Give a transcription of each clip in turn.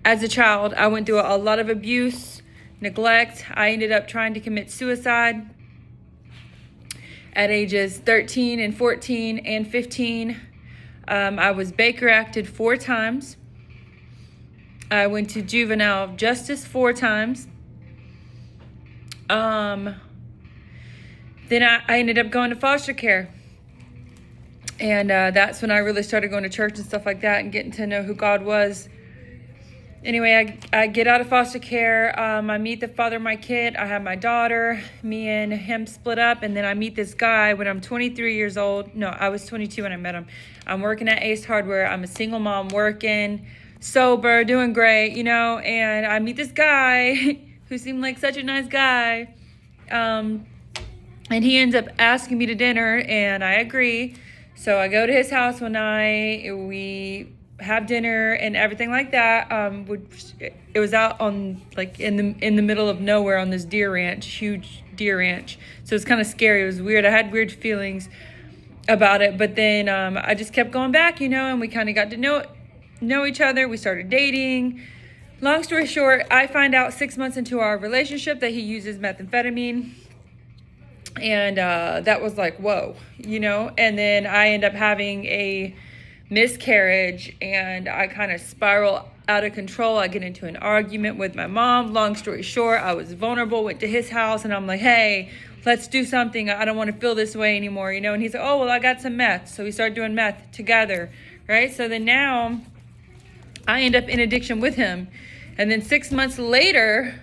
as a child, I went through a lot of abuse, neglect. I ended up trying to commit suicide at ages 13 and 14 and 15. I was Baker acted 4 times. I went to juvenile justice 4 times. Then I ended up going to foster care. And that's when I really started going to church and stuff like that and getting to know who God was. Anyway, I get out of foster care. I meet the father of my kid. I have my daughter. Me and him split up. And then I meet this guy when I'm 23 years old. No, I was 22 when I met him. I'm working at Ace Hardware. I'm a single mom working, sober, doing great, And I meet this guy who seemed like such a nice guy. And he ends up asking me to dinner, and I agree. So I go to his house one night. We have dinner and everything like that. It was out on in the middle of nowhere on this deer ranch, huge deer ranch. So it's kind of scary. It was weird. I had weird feelings about it, but then I just kept going back, and we kind of got to know each other. We started dating. Long story short, I find out 6 months into our relationship that he uses methamphetamine. And that was like, whoa, and then I end up having a miscarriage, and I kind of spiral out of control. I get into an argument with my mom. Long story short, I was vulnerable, went to his house, and I'm like, hey, let's do something. I don't want to feel this way anymore, and he's like, oh, well, I got some meth. So we started doing meth together, right? So then now I end up in addiction with him. And then 6 months later,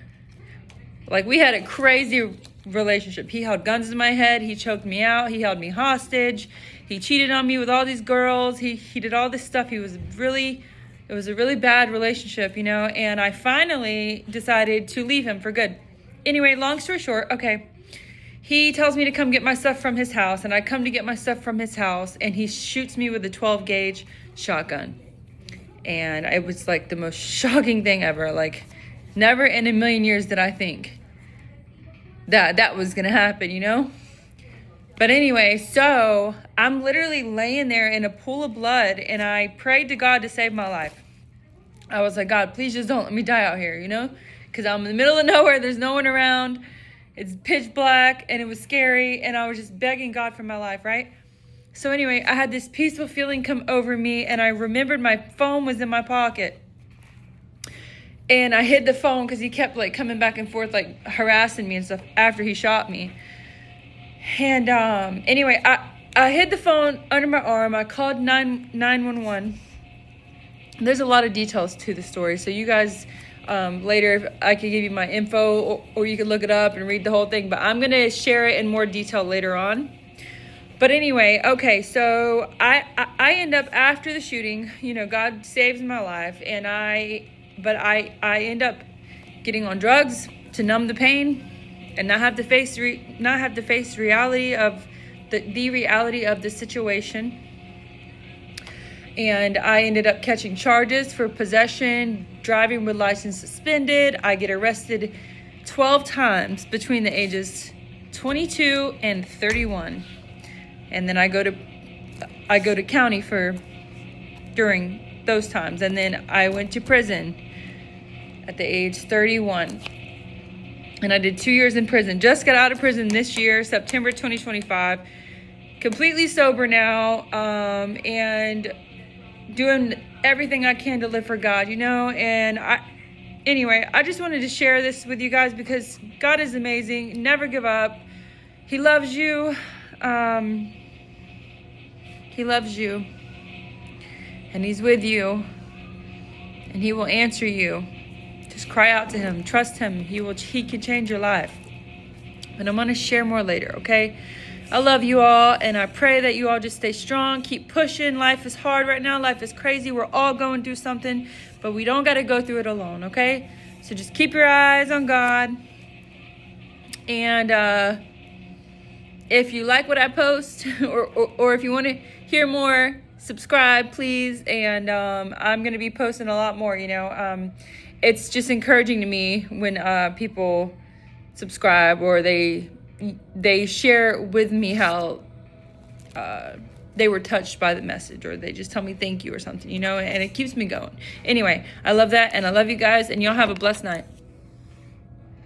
we had a crazy relationship. He held guns to my head. He choked me out. He held me hostage. He cheated on me with all these girls. He did all this stuff. It was a really bad relationship, and I finally decided to leave him for good. Anyway, long story short, okay, he tells me to come get my stuff from his house, and I come to get my stuff from his house, and he shoots me with a 12 gauge shotgun. And it was the most shocking thing ever. Never in a million years did I think that was gonna happen, But anyway, so I'm literally laying there in a pool of blood, and I prayed to God to save my life. I was like, God, please just don't let me die out here, because I'm in the middle of nowhere. There's no one around. It's pitch black, and it was scary, and I was just begging God for my life, right? So anyway, I had this peaceful feeling come over me, and I remembered my phone was in my pocket. And I hid the phone because he kept coming back and forth, harassing me and stuff after he shot me. And anyway, I hid the phone under my arm. I called 911. There's a lot of details to the story. So you guys, later, I could give you my info, or you could look it up and read the whole thing. But I'm going to share it in more detail later on. But anyway, okay, so I end up, after the shooting, God saves my life, and I end up getting on drugs to numb the pain and not have to face reality of the reality of the situation. And I ended up catching charges for possession, driving with license suspended. I get arrested 12 times between the ages 22 and 31. And then I go to county during those times. And then I went to prison at the age 31. And I did 2 years in prison. Just got out of prison this year, September 2025. Completely sober now, and doing everything I can to live for God, And anyway, I just wanted to share this with you guys because God is amazing. Never give up. He loves you. He loves you. And He's with you. And He will answer you. Just cry out to Him. Trust Him. He can change your life. And I'm going to share more later, okay? I love you all, and I pray that you all just stay strong. Keep pushing. Life is hard right now. Life is crazy. We're all going through something, but we don't got to go through it alone, okay? So just keep your eyes on God. And if you like what I post, or if you want to hear more, subscribe, please. And I'm going to be posting a lot more, It's just encouraging to me when people subscribe, or they share with me how they were touched by the message, or they just tell me thank you or something, and it keeps me going. Anyway, I love that, and I love you guys, and y'all have a blessed night.